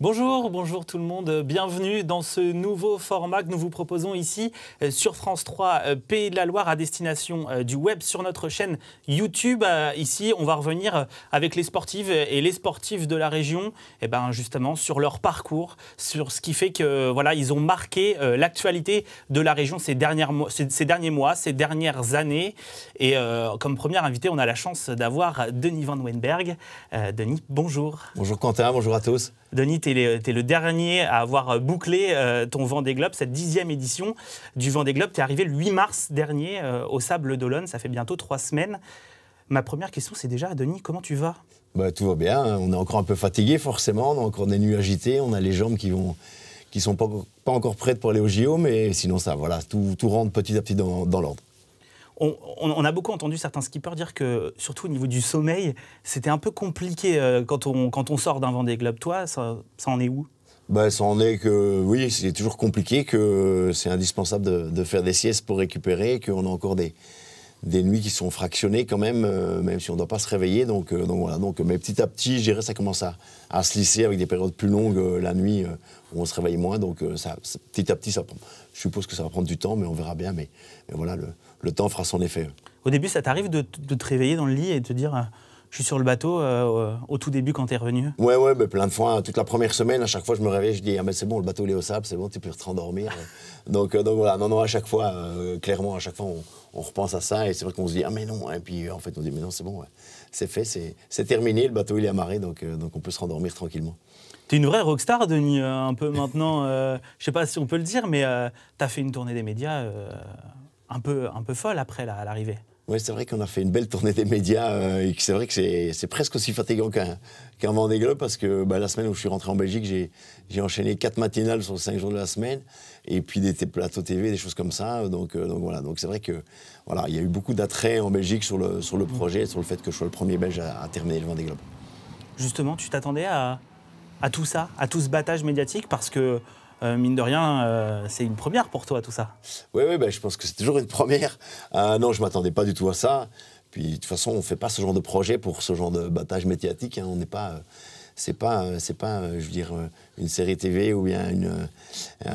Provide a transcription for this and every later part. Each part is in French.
Bonjour, bonjour tout le monde, bienvenue dans ce nouveau format que nous vous proposons ici sur France 3 Pays de la Loire à destination du web sur notre chaîne YouTube. Ici, on va revenir avec les sportives et les sportifs de la région, et justement sur leur parcours, sur ce qui fait que voilà, ils ont marqué l'actualité de la région ces derniers mois, ces dernières années. Et comme premier invité, on a la chance d'avoir Denis Van Wijnberg. Denis, bonjour. Bonjour Quentin, bonjour à tous. Denis, tu es le dernier à avoir bouclé ton Vendée Globe, cette 10e édition du Vendée Globe. Tu es arrivé le 8 mars dernier au Sables d'Olonne, ça fait bientôt 3 semaines. Ma première question, c'est déjà, Denis, comment tu vas ? Tout va bien, on est encore un peu fatigué forcément, on a encore des nuits agitées, on a les jambes qui sont pas encore prêtes pour aller au JO, mais sinon ça, voilà, tout rentre petit à petit dans l'ordre. On a beaucoup entendu certains skippers dire que, surtout au niveau du sommeil, c'était un peu compliqué quand on sort d'un Vendée Globe. Toi, ça en est où ? Ça en est que, oui, c'est toujours compliqué, que c'est indispensable de faire des siestes pour récupérer, qu'on a encore des nuits qui sont fractionnées quand même si on ne doit pas se réveiller. Donc voilà. Mais petit à petit, je dirais, ça commence à se lisser avec des périodes plus longues la nuit où on se réveille moins. Donc petit à petit, je suppose que ça va prendre du temps, mais on verra bien. Mais voilà, le temps fera son effet. Au début, ça t'arrive de te réveiller dans le lit et de te dire je suis sur le bateau au tout début quand t'es revenu ? Ouais, plein de fois. Toute la première semaine, à chaque fois, je me réveille, je dis c'est bon, le bateau il est au sable, c'est bon, tu peux te rendormir. donc voilà, non, à chaque fois, clairement, à chaque fois, on repense à ça et c'est vrai qu'on se dit mais non. Et puis en fait, on se dit mais non, c'est bon, ouais. C'est fait, c'est terminé, le bateau il est amarré, donc on peut se rendormir tranquillement. T'es une vraie rockstar, Denis, un peu maintenant. Je sais pas si on peut le dire, mais t'as fait une tournée des médias un peu folle après à l'arrivée. Oui, c'est vrai qu'on a fait une belle tournée des médias et que c'est vrai que c'est presque aussi fatigant qu'un Vendée Globe parce que la semaine où je suis rentré en Belgique, j'ai enchaîné 4 matinales sur 5 jours de la semaine et puis des plateaux TV, des choses comme ça. Donc voilà, donc c'est vrai que voilà, il y a eu beaucoup d'attrait en Belgique sur le projet, sur le fait que je sois le premier Belge à terminer le Vendée Globe. Justement, tu t'attendais à tout ça, à tout ce battage médiatique parce que mine de rien, c'est une première pour toi, tout ça. Oui, je pense que c'est toujours une première. Non, je ne m'attendais pas du tout à ça. Puis, de toute façon, on ne fait pas ce genre de projet pour ce genre de battage médiatique. Hein. On n'est pas... c'est pas, je veux dire, une série TV ou bien une...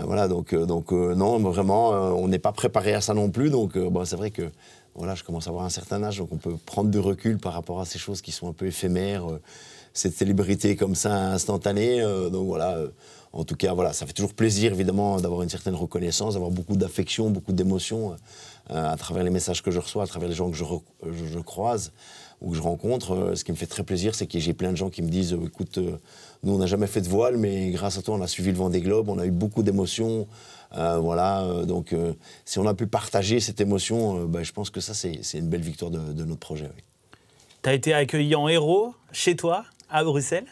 voilà, donc non, vraiment, on n'est pas préparé à ça non plus. Donc, c'est vrai que voilà, je commence à avoir un certain âge, donc on peut prendre du recul par rapport à ces choses qui sont un peu éphémères, cette célébrité comme ça, instantanée. Donc voilà... En tout cas, voilà, ça fait toujours plaisir, évidemment, d'avoir une certaine reconnaissance, d'avoir beaucoup d'affection, beaucoup d'émotions à travers les messages que je reçois, à travers les gens que je croise ou que je rencontre. Ce qui me fait très plaisir, c'est que j'ai plein de gens qui me disent « Écoute, nous, on n'a jamais fait de voile, mais grâce à toi, on a suivi le Vendée Globe, on a eu beaucoup d'émotions. » Donc, si on a pu partager cette émotion, je pense que ça, c'est une belle victoire de notre projet. Oui. Tu as été accueilli en héros chez toi, à Bruxelles.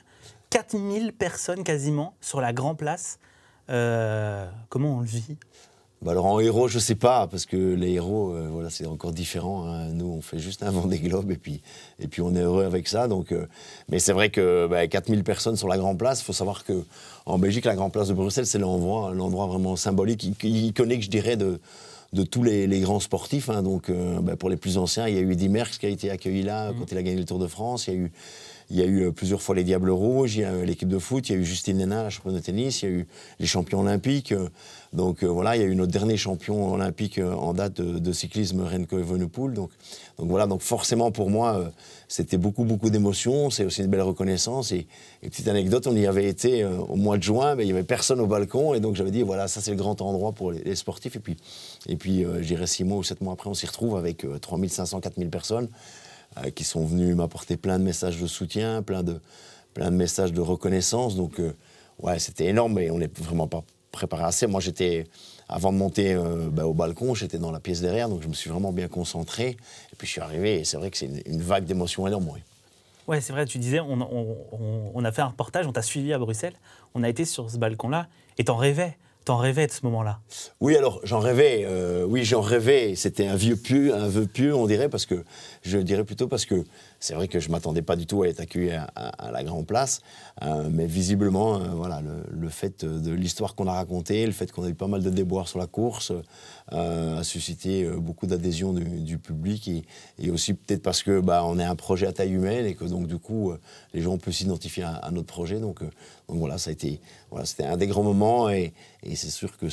4000 personnes quasiment sur la Grand Place. Comment on le vit ? Alors en héros, je ne sais pas, parce que les héros, voilà, c'est encore différent. Hein. Nous, on fait juste un Vendée Globe et puis on est heureux avec ça. Donc, mais c'est vrai que 4000 personnes sur la Grand Place, il faut savoir qu'en Belgique, la Grand Place de Bruxelles, c'est l'endroit vraiment symbolique, iconique, je dirais, de tous les grands sportifs. Hein. Donc, pour les plus anciens, il y a eu Eddy Merckx qui a été accueilli là quand il a gagné le Tour de France. Il y a eu plusieurs fois les Diables Rouges, il y a eu l'équipe de foot, il y a eu Justine Hénin, la championne de tennis, il y a eu les champions olympiques. Donc voilà, il y a eu notre dernier champion olympique en date de cyclisme, Remco Evenepoel. Donc voilà, donc forcément pour moi, c'était beaucoup d'émotions. C'est aussi une belle reconnaissance. Et petite anecdote, on y avait été au mois de juin, mais il n'y avait personne au balcon. Et donc j'avais dit, voilà, ça c'est le grand endroit pour les sportifs. Et puis je dirais 6 mois ou 7 mois après, on s'y retrouve avec 3500, 4000 personnes. Qui sont venus m'apporter plein de messages de soutien, plein de messages de reconnaissance. Donc, ouais, c'était énorme, mais on n'est vraiment pas préparé assez. Moi, avant de monter au balcon, j'étais dans la pièce derrière, donc je me suis vraiment bien concentré. Et puis, je suis arrivé, et c'est vrai que c'est une vague d'émotions énorme. Oui. Ouais, c'est vrai, tu disais, on a fait un reportage, on t'a suivi à Bruxelles, on a été sur ce balcon-là, et t'en rêvais de ce moment-là. Oui, alors j'en rêvais. C'était un vœu pieux, on dirait, parce que c'est vrai que je m'attendais pas du tout à être accueilli à la Grand Place, mais visiblement, voilà, le fait de l'histoire qu'on a racontée, le fait qu'on a eu pas mal de déboires sur la course, a suscité beaucoup d'adhésion du public et aussi peut-être parce que on est un projet à taille humaine et que donc du coup les gens peuvent s'identifier à notre projet. Donc voilà, c'était un des grands moments et c'est sûr que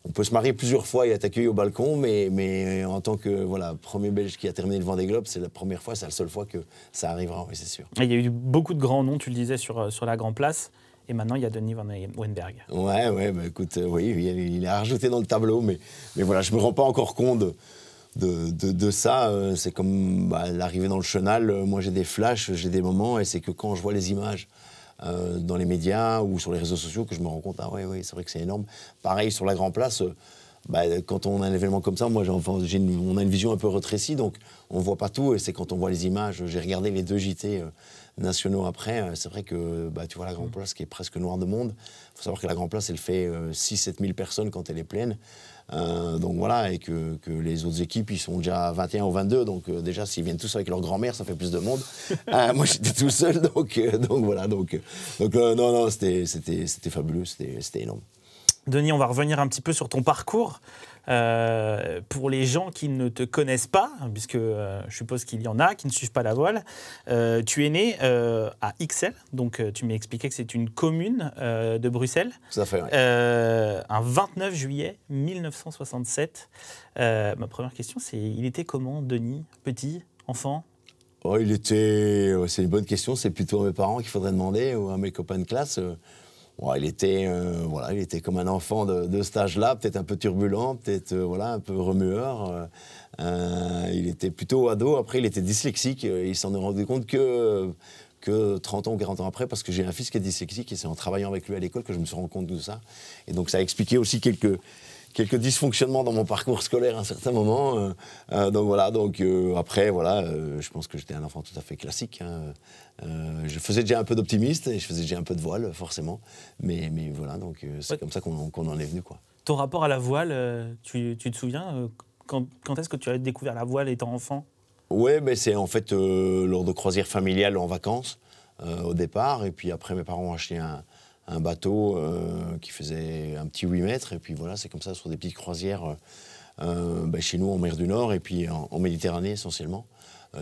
on peut se marier plusieurs fois et être accueilli au balcon, mais en tant que premier Belge qui a terminé le Vendée Globe, c'est la première fois, c'est la seule fois que ça arrivera, oui, c'est sûr. Il y a eu beaucoup de grands noms, tu le disais, sur la Grand Place. Et maintenant, il y a Denis Van Wijnberg. Ouais, écoute, oui, il a rajouté dans le tableau, mais voilà, je me rends pas encore compte de ça. C'est comme l'arrivée dans le chenal. Moi, j'ai des flashs, j'ai des moments, et c'est que quand je vois les images dans les médias ou sur les réseaux sociaux que je me rends compte, ah ouais, c'est vrai que c'est énorme. Pareil, sur la Grand Place, quand on a un événement comme ça, moi, on a une vision un peu rétrécie, donc on ne voit pas tout, et c'est quand on voit les images. J'ai regardé les 2 JT nationaux après, c'est vrai que tu vois la Grand Place qui est presque noire de monde. Il faut savoir que la Grand Place, elle fait 6-7 000 personnes quand elle est pleine. Donc voilà, et que les autres équipes, ils sont déjà à 21 ou 22, donc déjà, s'ils viennent tous avec leur grand-mère, ça fait plus de monde. Moi, j'étais tout seul, donc voilà. Non, c'était fabuleux, c'était énorme. Denis, on va revenir un petit peu sur ton parcours. Pour les gens qui ne te connaissent pas, puisque je suppose qu'il y en a qui ne suivent pas la voile, tu es né à Ixelles, donc tu m'as expliqué que c'est une commune de Bruxelles. Tout à fait, ouais. Un 29 juillet 1967. Ma première question, c'est il était comment, Denis, petit, enfant ? C'est une bonne question, c'est plutôt à mes parents qu'il faudrait demander, ou à mes copains de classe. Il était comme un enfant de cet âge-là, peut-être un peu turbulent, peut-être un peu remueur. Il était plutôt ado. Après, il était dyslexique. Il s'en est rendu compte que 30 ans ou 40 ans après, parce que j'ai un fils qui est dyslexique et c'est en travaillant avec lui à l'école que je me suis rendu compte de tout ça. Et donc, ça a expliqué aussi quelques dysfonctionnements dans mon parcours scolaire à un certain moment. Après, je pense que j'étais un enfant tout à fait classique. Je faisais déjà un peu d'optimiste et je faisais déjà un peu de voile, forcément. Mais voilà, donc c'est comme ça qu'on en est venu, quoi. Ton rapport à la voile, tu te souviens quand est-ce que tu as découvert la voile étant enfant ? Oui, c'est en fait lors de croisières familiales en vacances, au départ. Et puis après, mes parents ont acheté un bateau qui faisait un petit 8 mètres. Et puis voilà, c'est comme ça, sur des petites croisières chez nous en mer du Nord et puis en Méditerranée essentiellement.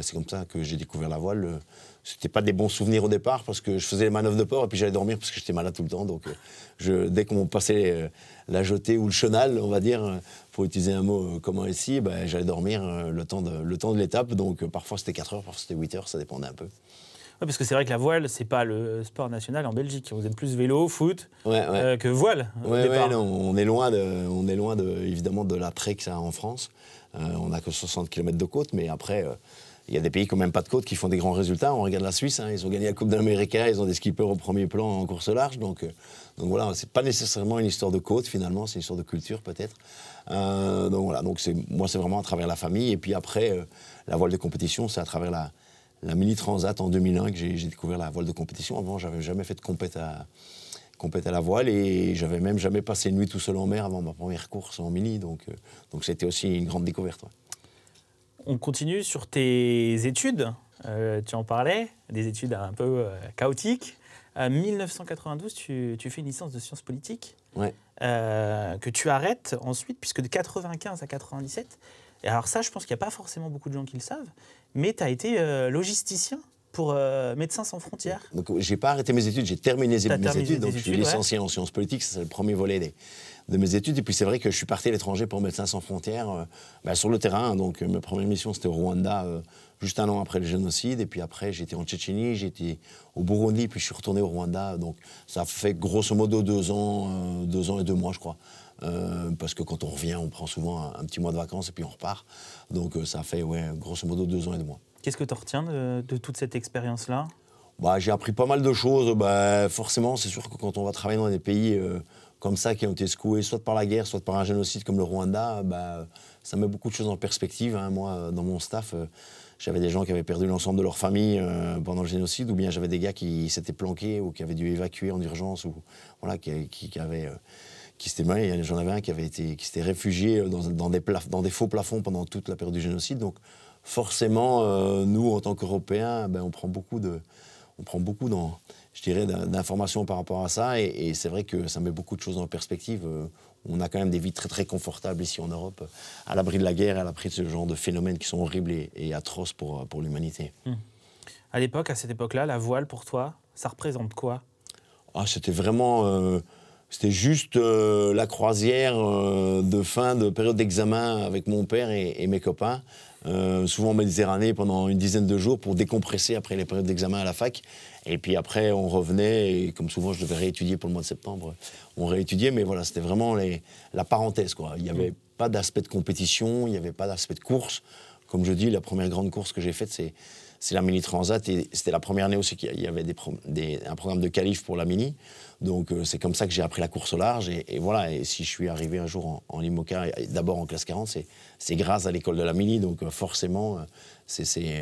C'est comme ça que j'ai découvert la voile. C'était pas des bons souvenirs au départ parce que je faisais les manœuvres de port et puis j'allais dormir parce que j'étais malade tout le temps. Donc dès qu'on passait la jetée ou le chenal, on va dire, pour utiliser un mot commun ici, j'allais dormir le temps de l'étape. Donc parfois c'était 4 heures, parfois c'était 8 heures, ça dépendait un peu. Ouais, parce que c'est vrai que la voile, c'est pas le sport national en Belgique. Vous êtes plus vélo, foot que voile. Non, on est loin évidemment de l'attrait que ça a en France. On n'a que 60 km de côte, mais après, il y a des pays qui n'ont même pas de côte qui font des grands résultats. On regarde la Suisse, ils ont gagné la Coupe d'Amérique, ils ont des skippers au premier plan en course large. Donc voilà, c'est pas nécessairement une histoire de côte finalement, c'est une histoire de culture peut-être. Donc moi c'est vraiment à travers la famille. Et puis après, la voile de compétition, c'est à travers la Mini Transat en 2001 que j'ai découvert la voile de compétition. Avant, j'avais jamais fait de compète à la voile et j'avais même jamais passé une nuit tout seul en mer avant ma première course en mini. Donc c'était aussi une grande découverte. Ouais. On continue sur tes études. Tu en parlais, des études un peu chaotiques. En 1992, tu fais une licence de sciences politiques que tu arrêtes ensuite, puisque de 95 à 97. Et alors ça, je pense qu'il n'y a pas forcément beaucoup de gens qui le savent, mais tu as été logisticien pour Médecins sans frontières. Donc je n'ai pas arrêté mes études, j'ai terminé mes études. Donc je suis licencié en sciences politiques, c'est le premier volet de mes études. Et puis c'est vrai que je suis parti à l'étranger pour Médecins sans frontières sur le terrain. Donc ma première mission, c'était au Rwanda, juste un an après le génocide. Et puis après, j'étais en Tchétchénie, j'étais au Burundi, puis je suis retourné au Rwanda. Donc ça fait grosso modo 2 ans et 2 mois, je crois. Parce que quand on revient, on prend souvent un petit mois de vacances et puis on repart. Donc ça fait grosso modo 2 ans et 2 mois. Qu'est-ce que tu retiens de toute cette expérience-là ? J'ai appris pas mal de choses. Forcément, c'est sûr que quand on va travailler dans des pays comme ça qui ont été secoués soit par la guerre, soit par un génocide comme le Rwanda, ça met beaucoup de choses en perspective. Moi, dans mon staff, j'avais des gens qui avaient perdu l'ensemble de leur famille pendant le génocide, ou bien j'avais des gars qui s'étaient planqués ou qui avaient dû évacuer en urgence, ou j'en avais un qui s'était réfugié dans des faux plafonds pendant toute la période du génocide. Donc forcément, nous, en tant qu'Européens, on prend beaucoup d'informations par rapport à ça. Et c'est vrai que ça met beaucoup de choses en perspective. On a quand même des vies très, très confortables ici en Europe, à l'abri de la guerre, à l'abri de ce genre de phénomènes qui sont horribles et atroces pour l'humanité. À cette époque-là, la voile, pour toi, ça représente quoi ? C'était vraiment... c'était juste la croisière de fin de période d'examen avec mon père et mes copains, souvent en Méditerranée pendant une dizaine de jours pour décompresser après les périodes d'examen à la fac. Et puis après, on revenait, et comme souvent je devais réétudier pour le mois de septembre, on réétudiait, mais voilà, c'était vraiment la parenthèse, quoi. Il n'y avait pas d'aspect de compétition, il n'y avait pas d'aspect de course. Comme je dis, la première grande course que j'ai faite, c'est la Mini Transat, et c'était la première année aussi qu'il y avait un programme de qualif pour la Mini. Donc c'est comme ça que j'ai appris la course au large, et voilà. Et si je suis arrivé un jour en IMOCA, d'abord en classe 40, c'est grâce à l'école de la Mini, donc forcément c'est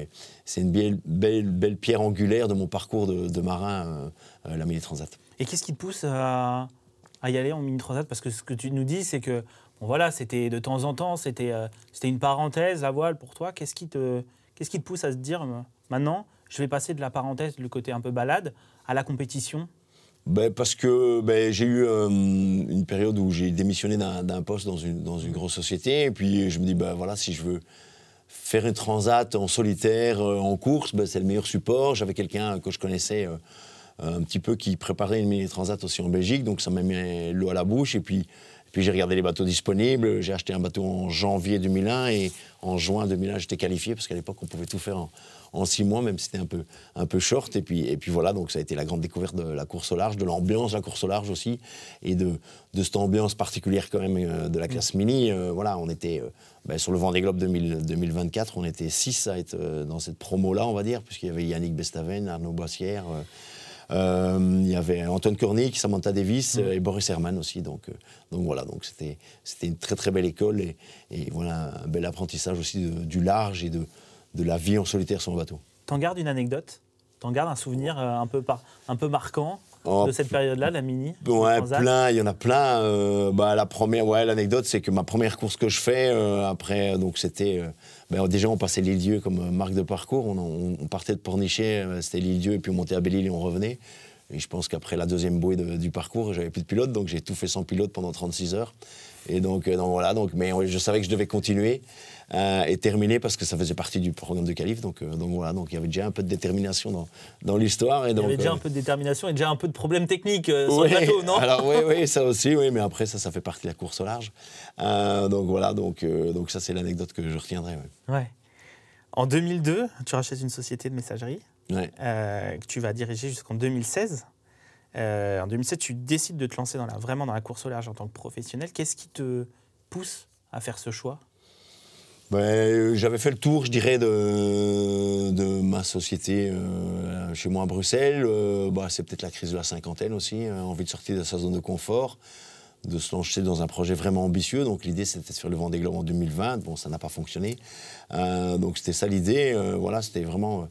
une belle pierre angulaire de mon parcours de marin, la Mini Transat. Et qu'est-ce qui te pousse à y aller en Mini Transat? Parce que ce que tu nous dis, c'est que bon, voilà, c'était de temps en temps, c'était une parenthèse, la voile pour toi. Qu'est-ce qui te pousse à se dire, maintenant, je vais passer de la parenthèse, le côté un peu balade, à la compétition? Parce que j'ai eu une période où j'ai démissionné d'un poste dans une grosse société, et puis je me dis, voilà, si je veux faire une transat en solitaire, en course, c'est le meilleur support. J'avais quelqu'un que je connaissais un petit peu qui préparait une mini transat aussi en Belgique, donc ça m'a mis l'eau à la bouche, et puis j'ai regardé les bateaux disponibles. J'ai acheté un bateau en janvier 2001, et en juin 2001, j'étais qualifié, parce qu'à l'époque, on pouvait tout faire en 6 mois, même si c'était un peu short. Et puis voilà, donc ça a été la grande découverte de la course au large, de l'ambiance de la course au large aussi, et de cette ambiance particulière quand même de la classe mini. Voilà, on était sur le Vendée Globe 2024, on était 6 à être dans cette promo-là, on va dire, puisqu'il y avait Yannick Bestaven, Arnaud Boissière, il y avait Anton Kornik, Samantha Davis et Boris Herman aussi. Donc voilà, donc c'était une très très belle école, et voilà, un bel apprentissage aussi du large et de la vie en solitaire sur le bateau. T'en gardes une anecdote? T'en gardes un souvenir un peu marquant de cette période-là, la Mini? Ouais, plein, il y en a plein. La première, l'anecdote, c'est que ma première course que je fais, après, donc c'était... déjà, on passait l'Île-Dieu comme marque de parcours. On partait de Pornichet, c'était l'Île-Dieu, et puis on montait à Belle-Île et on revenait. Et je pense qu'après la deuxième bouée du parcours, j'avais plus de pilote, donc j'ai tout fait sans pilote pendant 36 heures. Et donc voilà, mais je savais que je devais continuer et terminer, parce que ça faisait partie du programme de qualif. Donc voilà, donc il y avait déjà un peu de détermination dans l'histoire. Il y avait déjà un peu de détermination et déjà un peu de problèmes techniques sur le bateau, non? Alors oui, ça aussi, oui, mais après ça fait partie de la course au large. Donc voilà, donc ça c'est l'anecdote que je retiendrai. Ouais. En 2002, tu rachètes une société de messagerie que tu vas diriger jusqu'en 2016. En 2007, tu décides de te lancer vraiment dans la course au large en tant que professionnel. Qu'est-ce qui te pousse à faire ce choix? J'avais fait le tour, je dirais, de ma société chez moi à Bruxelles. C'est peut-être la crise de la cinquantaine aussi, envie de sortir de sa zone de confort, de se lancer dans un projet vraiment ambitieux. Donc l'idée, c'était de faire le Vendée Globe en 2020. Bon, ça n'a pas fonctionné. Donc c'était ça l'idée. Voilà, c'était vraiment...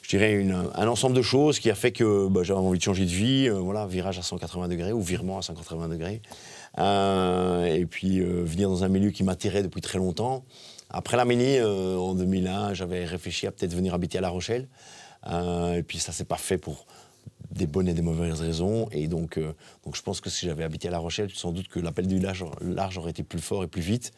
je dirais un ensemble de choses qui a fait que j'avais envie de changer de vie, voilà, virage à 180 degrés ou virement à 180 degrés. Et puis venir dans un milieu qui m'attirait depuis très longtemps. Après la Mini, en 2001, j'avais réfléchi à peut-être venir habiter à La Rochelle. Et puis ça ne s'est pas fait pour des bonnes et des mauvaises raisons. Et donc je pense que si j'avais habité à La Rochelle, sans doute que l'appel du large aurait été plus fort et plus vite.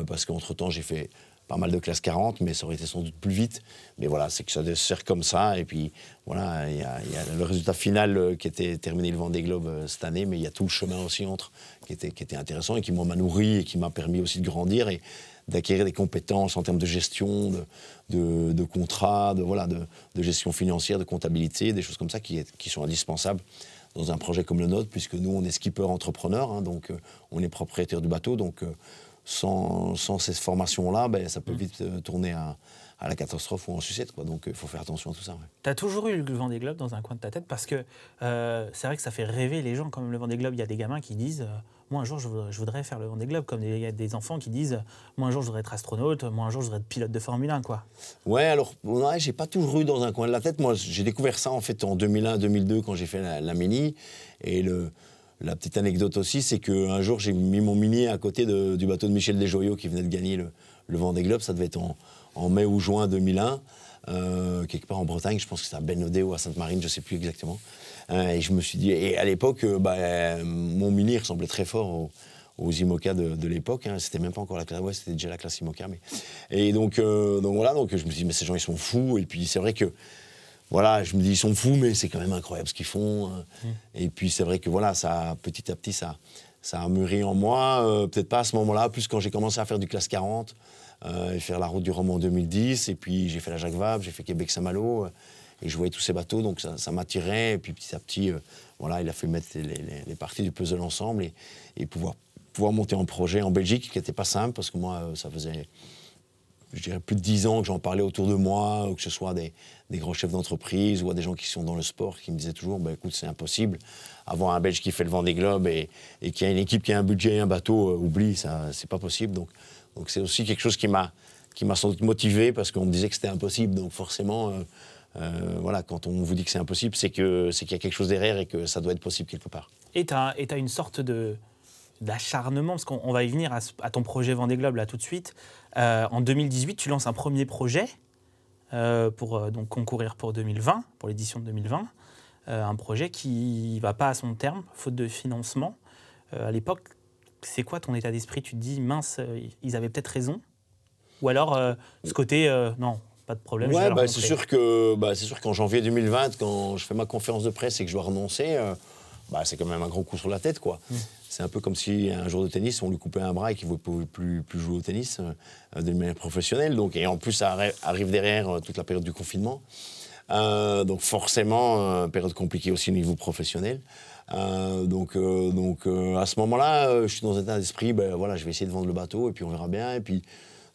Parce qu'entre-temps, j'ai fait pas mal de classe 40, mais ça aurait été sans doute plus vite. Mais voilà, c'est que ça se faire comme ça. Et puis voilà, il y a le résultat final qui était terminé le Vendée Globe cette année, mais il y a tout le chemin aussi entre qui était intéressant et qui m'a nourri et qui m'a permis aussi de grandir et d'acquérir des compétences en termes de gestion, de contrats, de gestion financière, de comptabilité, des choses comme ça qui sont indispensables dans un projet comme le nôtre, puisque nous, on est skipper entrepreneur, hein, donc on est propriétaire du bateau, donc sans ces formations-là, ça peut vite tourner à la catastrophe ou en sucette, quoi. Donc il faut faire attention à tout ça. Ouais. Tu as toujours eu le Vendée Globe dans un coin de ta tête, parce que c'est vrai que ça fait rêver les gens quand même, le Vendée Globe. Il y a des gamins qui disent moi un jour je voudrais faire le Vendée Globe, comme il y a des enfants qui disent moi un jour je voudrais être astronaute, moi un jour je voudrais être pilote de Formule 1, quoi. Ouais, alors j'ai pas toujours eu dans un coin de la tête. Moi j'ai découvert ça en fait en 2001-2002 quand j'ai fait la Mini. Et la petite anecdote aussi, c'est qu'un jour j'ai mis mon Mini à côté du bateau de Michel Desjoyaux qui venait de gagner le Vendée Globe. Ça devait être en mai ou juin 2001, quelque part en Bretagne, je pense que c'était à Bénodet ou à Sainte-Marine, je ne sais plus exactement. Et je me suis dit, et à l'époque, mon Mini ressemblait très fort aux IMOCA de l'époque. Hein. C'était même pas encore la classe, c'était déjà la classe IMOCA. Et donc voilà, donc je me suis dit, mais ces gens ils sont fous. Et puis c'est vrai que voilà, je me dis, ils sont fous, mais c'est quand même incroyable ce qu'ils font. Et puis c'est vrai que voilà, ça, petit à petit, ça a mûri en moi. Peut-être pas à ce moment-là, plus quand j'ai commencé à faire du classe 40 et faire la route du Rhum en 2010. Et puis j'ai fait la Jacques Vabre, j'ai fait Québec-Saint-Malo. Et je voyais tous ces bateaux, donc ça m'attirait. Et puis petit à petit, voilà, il a fait mettre les parties du puzzle ensemble et pouvoir monter en projet en Belgique, qui n'était pas simple, parce que moi, ça faisait, je dirais, plus de 10 ans que j'en parlais autour de moi, que ce soit des grands chefs d'entreprise ou à des gens qui sont dans le sport, qui me disaient toujours, bah, écoute, c'est impossible. Avoir un Belge qui fait le Vendée Globe et qui a une équipe qui a un budget et un bateau, oublie, ça, c'est pas possible. Donc c'est aussi quelque chose qui m'a sans doute motivé, parce qu'on me disait que c'était impossible. Donc forcément, voilà, quand on vous dit que c'est impossible, c'est qu'il y a quelque chose derrière et que ça doit être possible quelque part. Et tu as une sorte d'acharnement, parce qu'on va y venir à ton projet Vendée Globe là tout de suite. En 2018, tu lances un premier projet pour donc concourir pour 2020, pour l'édition de 2020. Un projet qui ne va pas à son terme, faute de financement. À l'époque, c'est quoi ton état d'esprit? Tu te dis, mince, ils avaient peut-être raison? Ou alors, ce côté, non, pas de problème, je vais leur c'est sûr qu'en janvier 2020, quand je fais ma conférence de presse et que je dois renoncer, c'est quand même un gros coup sur la tête, quoi. C'est un peu comme si un joueur de tennis, on lui coupait un bras et qu'il ne pouvait plus jouer au tennis de manière professionnelle. Donc, et en plus, ça arrive derrière toute la période du confinement. Donc forcément, période compliquée aussi au niveau professionnel. Donc à ce moment-là, je suis dans un état d'esprit, voilà, je vais essayer de vendre le bateau et puis on verra bien. Et puis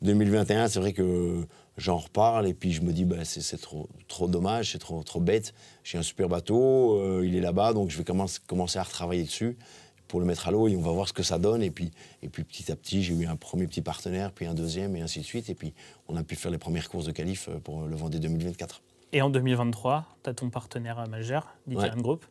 2021, c'est vrai que j'en reparle et puis je me dis, c'est trop dommage, c'est trop bête. J'ai un super bateau, il est là-bas, donc je vais commencer à retravailler dessus pour le mettre à l'eau et on va voir ce que ça donne. Et puis petit à petit, j'ai eu un premier petit partenaire, puis un deuxième et ainsi de suite. Et puis on a pu faire les premières courses de qualif pour le Vendée 2024. Et en 2023, tu as ton partenaire majeur, D'Ieteren Group,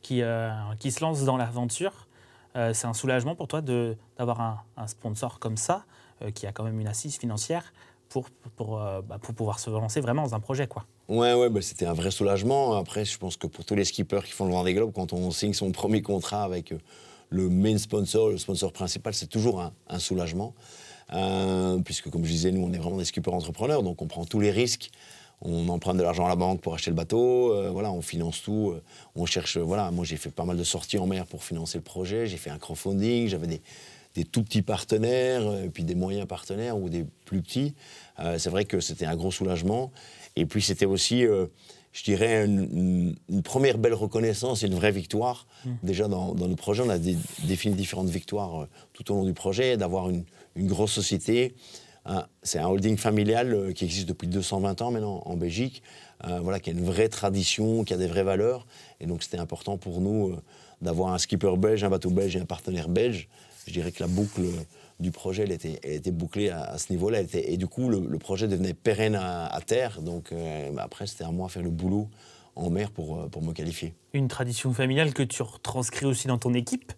qui se lance dans l'aventure. C'est un soulagement pour toi d'avoir un sponsor comme ça, qui a quand même une assise financière pour pouvoir se lancer vraiment dans un projet, quoi. C'était un vrai soulagement. Après, je pense que pour tous les skippers qui font le Vendée Globe, quand on signe son premier contrat avec le main sponsor, le sponsor principal, c'est toujours un soulagement. Puisque, comme je disais, nous, on est vraiment des skippers entrepreneurs, donc on prend tous les risques. On emprunte de l'argent à la banque pour acheter le bateau, on finance tout, on cherche, moi j'ai fait pas mal de sorties en mer pour financer le projet, j'ai fait un crowdfunding, j'avais des tout petits partenaires, et puis des moyens partenaires ou des plus petits. C'est vrai que c'était un gros soulagement, et puis c'était aussi, je dirais, une première belle reconnaissance et une vraie victoire. Déjà dans nos projets, on a défini différentes victoires tout au long du projet, d'avoir une grosse société. C'est un holding familial qui existe depuis 220 ans maintenant en Belgique, qui a une vraie tradition, qui a des vraies valeurs. Et donc c'était important pour nous d'avoir un skipper belge, un bateau belge et un partenaire belge. Je dirais que la boucle du projet, elle était bouclée à ce niveau-là. Et du coup, le projet devenait pérenne à terre. Donc après, c'était à moi de faire le boulot en mer pour me qualifier. Une tradition familiale que tu retranscris aussi dans ton équipe,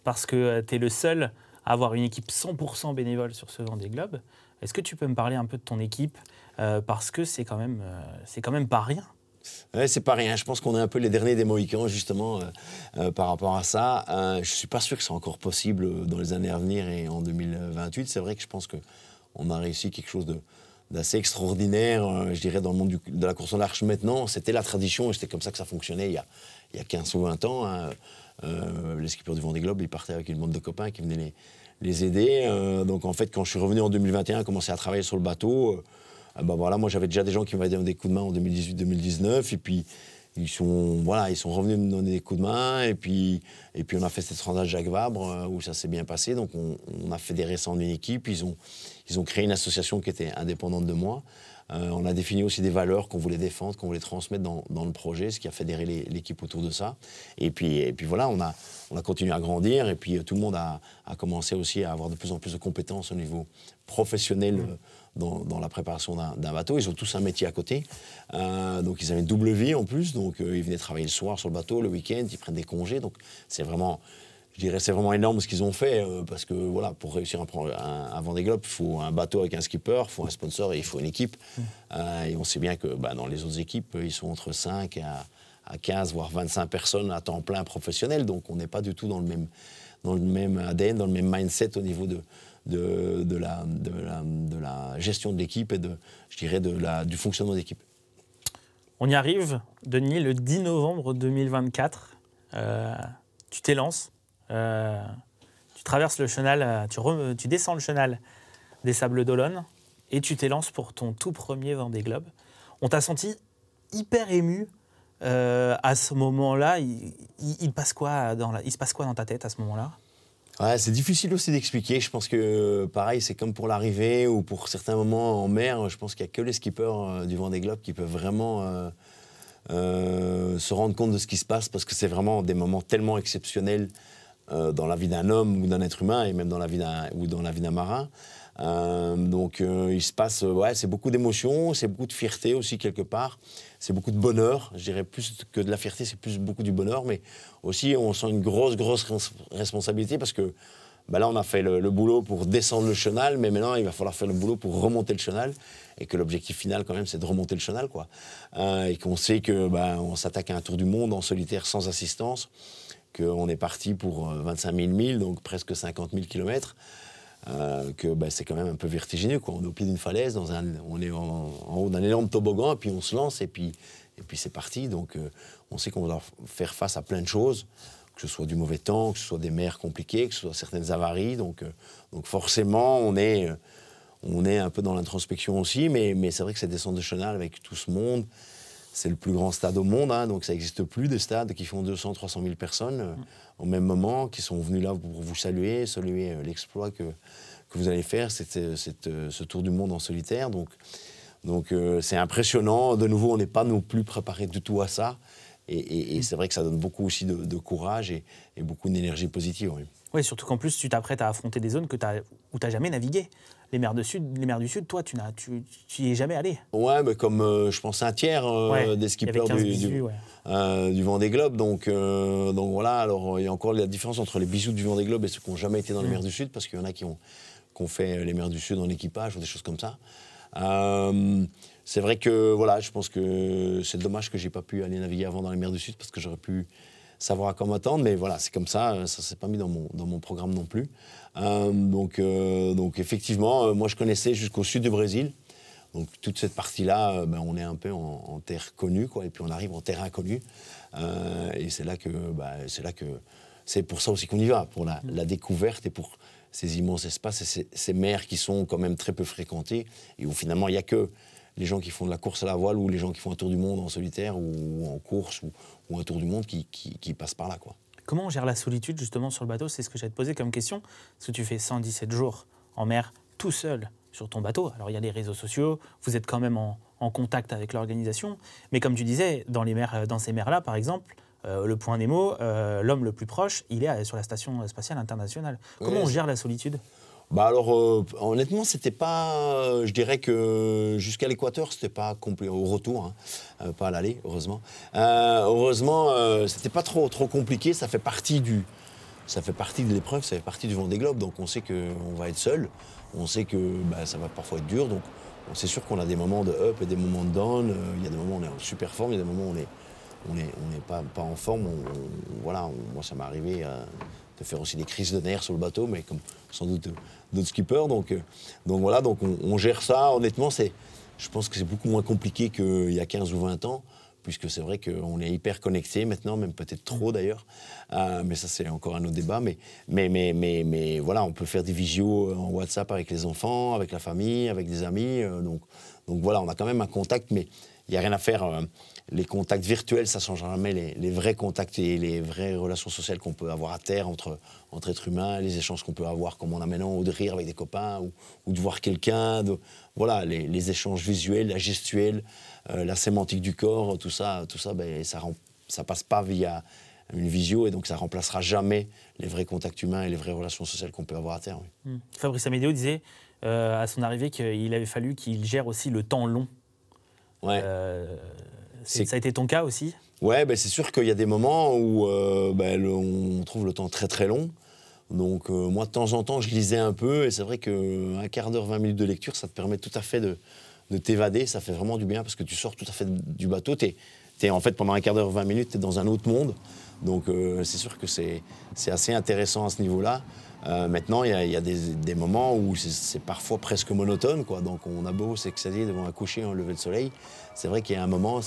parce que tu es le seul à avoir une équipe 100% bénévole sur ce Vendée Globe. Est-ce que tu peux me parler un peu de ton équipe, parce que c'est quand même pas rien. Ouais, c'est pas rien. Je pense qu'on est un peu les derniers des Mohicans, justement, par rapport à ça. Je suis pas sûr que c'est encore possible dans les années à venir et en 2028. C'est vrai que je pense qu'on a réussi quelque chose d'assez extraordinaire, je dirais, dans le monde de la course au large maintenant. C'était la tradition et c'était comme ça que ça fonctionnait il y a 15 ou 20 ans. Les skippers du Vendée Globe, ils partaient avec une bande de copains qui venaient les aider. Donc en fait, quand je suis revenu en 2021, commencé à travailler sur le bateau, moi j'avais déjà des gens qui m'avaient donné des coups de main en 2018-2019, et puis ils sont revenus me donner des coups de main, et puis on a fait cette transat Jacques Vabre où ça s'est bien passé. Donc on a fédéré ça en une équipe. Ils ont créé une association qui était indépendante de moi. On a défini aussi des valeurs qu'on voulait défendre, qu'on voulait transmettre dans le projet, ce qui a fédéré l'équipe autour de ça. Et puis voilà, on a continué à grandir, et puis tout le monde a commencé aussi à avoir de plus en plus de compétences au niveau professionnel dans la préparation d'un bateau. Ils ont tous un métier à côté, donc ils avaient une double vie en plus, donc ils venaient travailler le soir sur le bateau, le week-end, ils prennent des congés, donc c'est vraiment... Je dirais c'est vraiment énorme ce qu'ils ont fait, parce que voilà, pour réussir un Vendée Globe, il faut un bateau avec un skipper, il faut un sponsor et il faut une équipe. Et on sait bien que dans les autres équipes, ils sont entre 5 à 15, voire 25 personnes à temps plein professionnel. Donc on n'est pas du tout dans le même ADN, dans le même mindset au niveau de la gestion de l'équipe et du fonctionnement d'équipe. On y arrive, Denis, le 10 novembre 2024. Tu t'élances, tu traverses le chenal, tu descends le chenal des Sables d'Olonne et tu t'élances pour ton tout premier Vendée Globe. On t'a senti hyper ému à ce moment-là. Il se passe quoi dans ta tête à ce moment-là ? Ouais, c'est difficile aussi d'expliquer. Je pense que, pareil, c'est comme pour l'arrivée ou pour certains moments en mer. Je pense qu'il n'y a que les skippers du Vendée Globe qui peuvent vraiment se rendre compte de ce qui se passe, parce que c'est vraiment des moments tellement exceptionnels dans la vie d'un homme ou d'un être humain, et même dans la vie d'un marin. Il se passe, c'est beaucoup d'émotions, c'est beaucoup de fierté aussi quelque part, c'est beaucoup de bonheur. Je dirais plus que de la fierté, c'est plus beaucoup du bonheur, mais aussi on sent une grosse responsabilité, parce que là on a fait le boulot pour descendre le chenal, mais maintenant il va falloir faire le boulot pour remonter le chenal, et que l'objectif final quand même c'est de remonter le chenal, quoi. Et qu'on sait que on s'attaque à un tour du monde en solitaire sans assistance, qu'on est parti pour 25 000 milles, donc presque 50 000 kilomètres. C'est quand même un peu vertigineux, quoi. On est au pied d'une falaise, on est en haut d'un énorme toboggan, et puis on se lance, et puis c'est parti. Donc on sait qu'on va faire face à plein de choses, que ce soit du mauvais temps, que ce soit des mers compliquées, que ce soit certaines avaries. Donc forcément, on est un peu dans l'introspection aussi, mais c'est vrai que cette descente de chenal avec tout ce monde, c'est le plus grand stade au monde, hein, donc ça n'existe plus, des stades qui font 200-300 000 personnes au même moment, qui sont venus là pour vous saluer l'exploit que vous allez faire, ce tour du monde en solitaire. Donc c'est impressionnant. De nouveau, on n'est pas non plus préparé du tout à ça. Et c'est vrai que ça donne beaucoup aussi de courage et beaucoup d'énergie positive. Oui. Oui, surtout qu'en plus, tu t'apprêtes à affronter des zones où tu n'as jamais navigué. Les mers du Sud, toi, tu n'y es jamais allé. Ouais, mais comme je pense un tiers des skippers du Vendée Globe. Donc voilà, alors il y a encore la différence entre les bisous du Vendée Globe et ceux qui n'ont jamais été dans les mers du Sud, parce qu'il y en a qui ont fait les mers du Sud en équipage ou des choses comme ça. C'est vrai que voilà, je pense que c'est dommage que j'ai pas pu aller naviguer avant dans les mers du Sud, parce que j'aurais pu savoir à quoi m'attendre, mais voilà, c'est comme ça s'est pas mis dans mon programme non plus. Donc effectivement, moi je connaissais jusqu'au sud du Brésil, donc toute cette partie-là, on est un peu en terre connue, quoi, et puis on arrive en terre inconnue, et c'est là que c'est pour ça aussi qu'on y va, pour la découverte et pour ces immenses espaces et ces mers qui sont quand même très peu fréquentées, et où finalement il n'y a que les gens qui font de la course à la voile ou les gens qui font un tour du monde en solitaire ou en course ou un tour du monde qui passent par là, quoi. Comment on gère la solitude justement sur le bateau ? C'est ce que j'allais te poser comme question. Parce que tu fais 117 jours en mer tout seul sur ton bateau. Alors il y a les réseaux sociaux, vous êtes quand même en contact avec l'organisation. Mais comme tu disais, dans ces mers-là, par exemple, le Point Nemo, l'homme le plus proche, il est sur la Station spatiale internationale. Comment on gère la solitude ? Honnêtement, c'était pas. Je dirais que jusqu'à l'équateur, c'était pas compliqué. Au retour, pas à l'aller, heureusement. C'était pas trop compliqué. Ça fait partie de l'épreuve, ça fait partie du Vendée Globe. Donc on sait qu'on va être seul. On sait que ça va parfois être dur. Donc c'est sûr qu'on a des moments de up et des moments de down. Il y a des moments où on est en super forme, il y a des moments où on n'est pas en forme. Moi, ça m'est arrivé de faire aussi des crises de nerfs sur le bateau, mais comme sans doute d'autres skippers. Donc on gère ça. Honnêtement, je pense que c'est beaucoup moins compliqué qu'il y a 15 ou 20 ans, puisque c'est vrai qu'on est hyper connectés maintenant, même peut-être trop d'ailleurs. Mais ça, c'est encore un autre débat. Mais voilà, on peut faire des visios en WhatsApp avec les enfants, avec la famille, avec des amis. Donc voilà, on a quand même un contact, mais il n'y a rien à faire. Les contacts virtuels, ça ne changera jamais les vrais contacts et les vraies relations sociales qu'on peut avoir à terre entre êtres humains, les échanges qu'on peut avoir, comme on a maintenant, ou de rire avec des copains, ou de voir quelqu'un. Voilà, les échanges visuels, la gestuelle, la sémantique du corps, tout ça ça passe pas via une visio, et donc ça remplacera jamais les vrais contacts humains et les vraies relations sociales qu'on peut avoir à terre. Oui. Fabrice Amédéo disait à son arrivée qu'il avait fallu qu'il gère aussi le temps long. Ouais. Ça a été ton cas aussi ? Ouais, c'est sûr qu'il y a des moments où on trouve le temps très très long. Donc moi, de temps en temps, je lisais un peu, et c'est vrai qu'un quart d'heure, 20 minutes de lecture, ça te permet tout à fait de t'évader. Ça fait vraiment du bien, parce que tu sors tout à fait du bateau. T'es en fait, pendant un quart d'heure, 20 minutes, tu es dans un autre monde. Donc c'est sûr que c'est assez intéressant à ce niveau-là. Maintenant, il y a des moments où c'est parfois presque monotone, quoi. Donc on a beau s'exciter devant un coucher, un lever de soleil. C'est vrai qu'il y a un moment,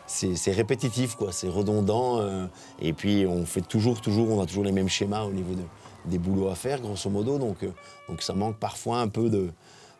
c'est répétitif, quoi. C'est redondant. Et puis on fait toujours, on a toujours les mêmes schémas au niveau des boulots à faire, grosso modo. Donc ça manque parfois un peu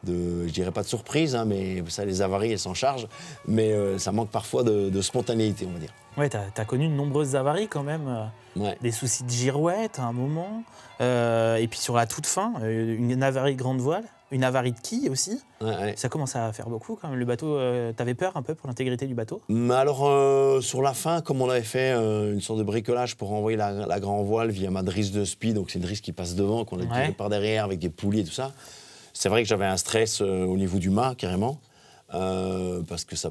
je dirais pas de surprise, hein, mais ça, les avaries, elles s'en chargent. Mais ça manque parfois de spontanéité, on va dire. Ouais, t'as connu de nombreuses avaries quand même. Ouais. Des soucis de girouette à un moment. Et puis sur la toute fin, une avarie de grande voile. Une avarie de quille aussi. Ouais. Ça commence à faire beaucoup quand même. Le bateau, t'avais peur un peu pour l'intégrité du bateau? Mais alors, sur la fin, comme on avait fait une sorte de bricolage pour envoyer la grand voile via ma drisse de spi, donc c'est une drisse qui passe devant, qu'on a tirée par derrière avec des poulies et tout ça, c'est vrai que j'avais un stress au niveau du mât, carrément, parce que ça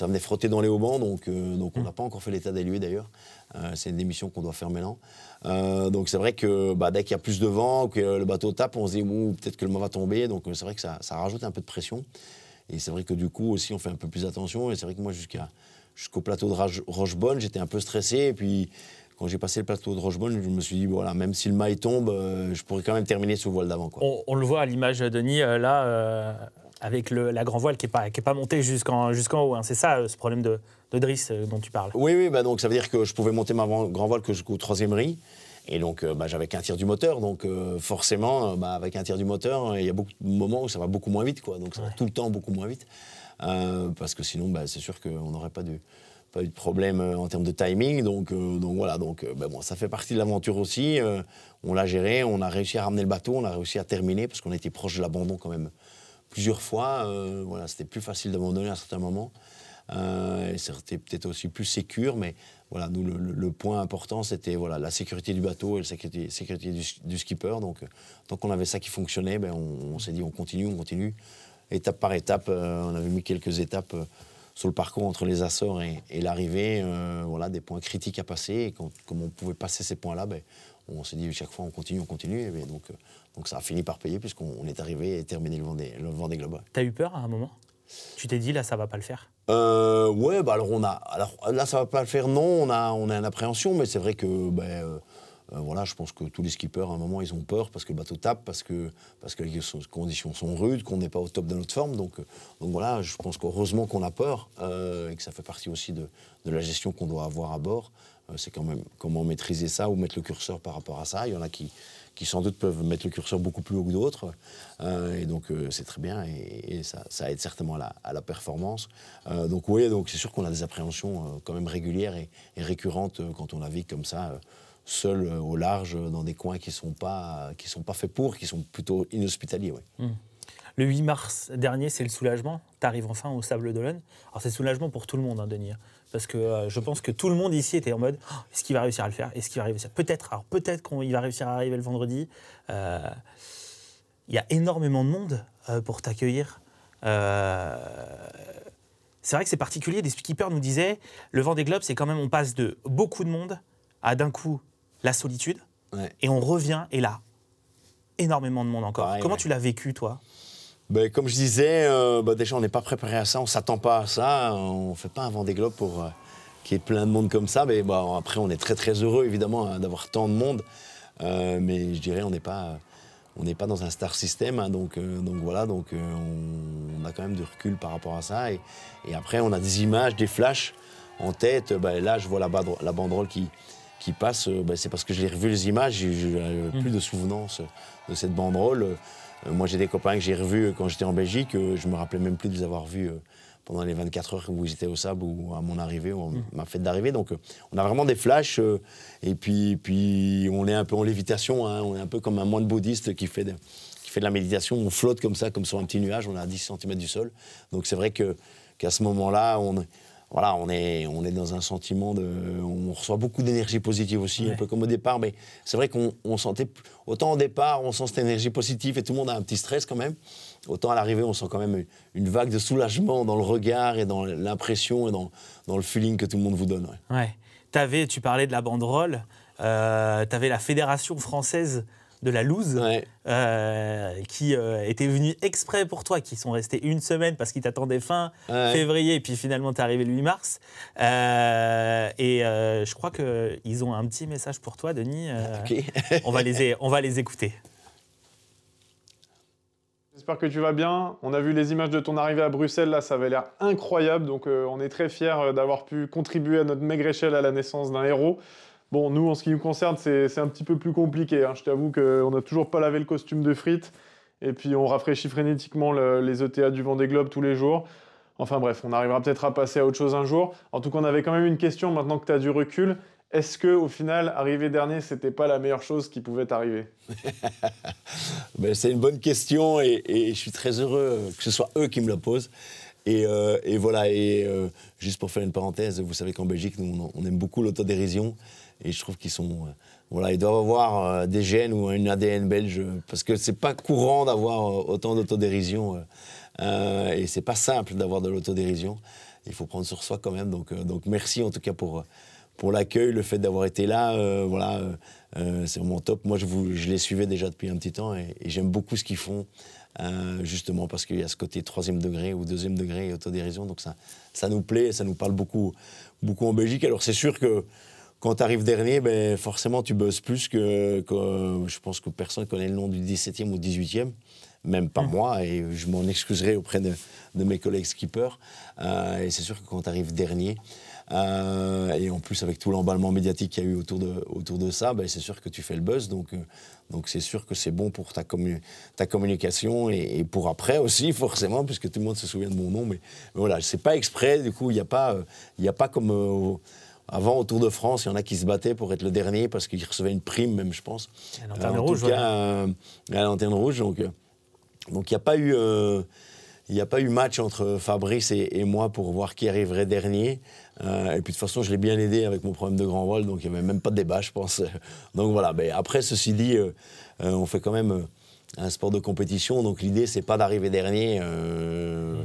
venait frotter dans les haubans, donc on n'a pas encore fait l'état des lieux d'ailleurs. C'est une émission qu'on doit faire maintenant. Donc c'est vrai que dès qu'il y a plus de vent, que le bateau tape, on se dit peut-être que le mât va tomber, donc c'est vrai que ça rajoute un peu de pression. Et c'est vrai que du coup aussi on fait un peu plus attention, et c'est vrai que moi jusqu'au plateau de Rochebonne, j'étais un peu stressé, et puis quand j'ai passé le plateau de Rochebonne, je me suis dit, voilà, même si le mât tombe, je pourrais quand même terminer sous voile d'avant, quoi. On le voit à l'image, Denis, là, avec la grand voile qui est pas montée jusqu'en haut. Hein. C'est ça, ce problème de drisse dont tu parles. Oui, donc ça veut dire que je pouvais monter ma grand voile que jusqu'au 3e riz. Et donc, j'avais qu'un tiers du moteur. Donc, forcément, avec un tiers du moteur, il y a beaucoup de moments où ça va beaucoup moins vite, quoi. Donc, ça va tout le temps beaucoup moins vite. Parce que sinon, c'est sûr qu'on n'aurait pas eu de problème en termes de timing. Donc voilà. Donc, bon, ça fait partie de l'aventure aussi. On l'a géré. On a réussi à ramener le bateau. On a réussi à terminer parce qu'on était proche de l'abandon quand même plusieurs fois. Voilà, c'était plus facile d'abandonner à certains moments. C'était peut-être aussi plus sécure, mais voilà, nous, le point important, c'était la sécurité du bateau et la sécurité du skipper. Donc, tant qu'on avait ça qui fonctionnait, on s'est dit on continue, étape par étape. On avait mis quelques étapes sur le parcours entre les Açores et l'arrivée, des points critiques à passer. Et comme on pouvait passer ces points-là, on s'est dit chaque fois on continue. Et donc ça a fini par payer puisqu'on est arrivé et terminé le Vendée Globe. T'as eu peur à un moment? Tu t'es dit là ça va pas le faire? Ouais, alors là ça va pas le faire, non, on a une appréhension, mais c'est vrai que je pense que tous les skippers à un moment ils ont peur parce que le bateau tape, parce que les conditions sont rudes, qu'on n'est pas au top de notre forme, donc voilà, je pense qu'heureusement qu'on a peur et que ça fait partie aussi de la gestion qu'on doit avoir à bord. C'est quand même comment maîtriser ça ou mettre le curseur par rapport à ça. Il y en a qui sans doute peuvent mettre le curseur beaucoup plus haut que d'autres. Et donc c'est très bien et ça aide certainement à la performance. Donc c'est sûr qu'on a des appréhensions quand même régulières et récurrentes quand on navigue comme ça, seul au large, dans des coins qui sont pas faits pour, qui sont plutôt inhospitaliers. Ouais. Le 8 mars dernier, c'est le soulagement. Tu arrives enfin au Sable d'Olonne. Alors c'est le soulagement pour tout le monde, hein, Denis. Parce que je pense que tout le monde ici était en mode est-ce qu'il va réussir à le faire? Est-ce qu'il va réussir? Peut-être qu'il va réussir à arriver le vendredi. Il y a énormément de monde pour t'accueillir. C'est vrai que c'est particulier. Des skippers nous disaient le Vendée Globe, c'est quand même, on passe de beaucoup de monde à d'un coup la solitude. Ouais. Et on revient et là, énormément de monde encore. Pareil, Comment tu l'as vécu, toi? Comme je disais, déjà on n'est pas préparé à ça, on ne s'attend pas à ça, on ne fait pas un Vendée Globe pour qu'il y ait plein de monde comme ça, mais après on est très très heureux évidemment d'avoir tant de monde, mais je dirais on n'est pas dans un star system, hein, donc voilà, on a quand même du recul par rapport à ça, et après on a des images, des flashs en tête. Là je vois la banderole qui passe, c'est parce que j'ai revu les images, j'ai plus de souvenance de cette banderole. Moi, j'ai des copains que j'ai revus quand j'étais en Belgique. Je me rappelais même plus de les avoir vus pendant les 24 heures où j'étais au Sable ou à mon arrivée, ou ma fête d'arrivée. Donc, on a vraiment des flashs. Et puis, on est un peu en lévitation. Hein, on est un peu comme un moine bouddhiste qui fait de la méditation. On flotte comme ça, comme sur un petit nuage. On est à 10 cm du sol. Donc, c'est vrai qu'à ce moment-là, on est dans un sentiment on reçoit beaucoup d'énergie positive aussi, un peu comme au départ, mais c'est vrai qu'on sentait, autant au départ, on sent cette énergie positive et tout le monde a un petit stress quand même, autant à l'arrivée, on sent quand même une vague de soulagement dans le regard et dans l'impression et dans le feeling que tout le monde vous donne. Ouais. Tu parlais de la banderole, tu avais la Fédération française de la loose, Ouais. qui étaient venus exprès pour toi, qui sont restés une semaine parce qu'ils t'attendaient fin février, et puis finalement, tu es arrivé le 8 mars. Je crois qu'ils ont un petit message pour toi, Denis. Okay. on va les écouter. J'espère que tu vas bien. On a vu les images de ton arrivée à Bruxelles, là, ça avait l'air incroyable. Donc, on est très fiers d'avoir pu contribuer à notre maigre échelle à la naissance d'un héros. Bon, nous, en ce qui nous concerne, c'est un petit peu plus compliqué, hein. Je t'avoue qu'on n'a toujours pas lavé le costume de frites. Et puis, on rafraîchit frénétiquement les ETA du Vendée Globe tous les jours. Enfin bref, on arrivera peut-être à passer à autre chose un jour. En tout cas, on avait quand même une question maintenant que tu as du recul. Est-ce qu'au final, arriver dernier, c'était pas la meilleure chose qui pouvait t'arriver? Ben, c'est une bonne question et je suis très heureux que ce soit eux qui me la posent. Et voilà, juste pour faire une parenthèse, vous savez qu'en Belgique, nous, on aime beaucoup l'autodérision. Et je trouve qu'ils sont... voilà, ils doivent avoir des gènes ou une ADN belge, parce que c'est pas courant d'avoir autant d'autodérision. Et c'est pas simple d'avoir de l'autodérision. Il faut prendre sur soi quand même. Donc merci en tout cas pour l'accueil, le fait d'avoir été là. Voilà, c'est vraiment top. Moi, je les suivais déjà depuis un petit temps et j'aime beaucoup ce qu'ils font. Justement parce qu'il y a ce côté 3e degré ou 2e degré autodérision, donc ça nous plaît, ça nous parle beaucoup en Belgique. Alors c'est sûr que quand tu arrives dernier, ben, forcément tu buzzes plus que je pense que personne connaît le nom du 17e ou 18e, même pas moi, et je m'en excuserai auprès de mes collègues skippers. Et c'est sûr que quand tu arrives dernier, et en plus avec tout l'emballement médiatique qu'il y a eu autour de ça, ben, c'est sûr que tu fais le buzz, donc c'est sûr que c'est bon pour ta communication et pour après aussi forcément, puisque tout le monde se souvient de mon nom, mais voilà, c'est pas exprès, du coup il n'y a pas comme avant au Tour de France, il y en a qui se battaient pour être le dernier parce qu'ils recevaient une prime même, je pense. La lanterne rouge, à la lanterne rouge, donc il n'y a pas eu match entre Fabrice et moi pour voir qui arriverait dernier. Et puis de toute façon, je l'ai bien aidé avec mon problème de grand vol, donc il n'y avait même pas de débat, je pense. Donc voilà, mais après, ceci dit, on fait quand même un sport de compétition, donc l'idée, c'est pas d'arriver dernier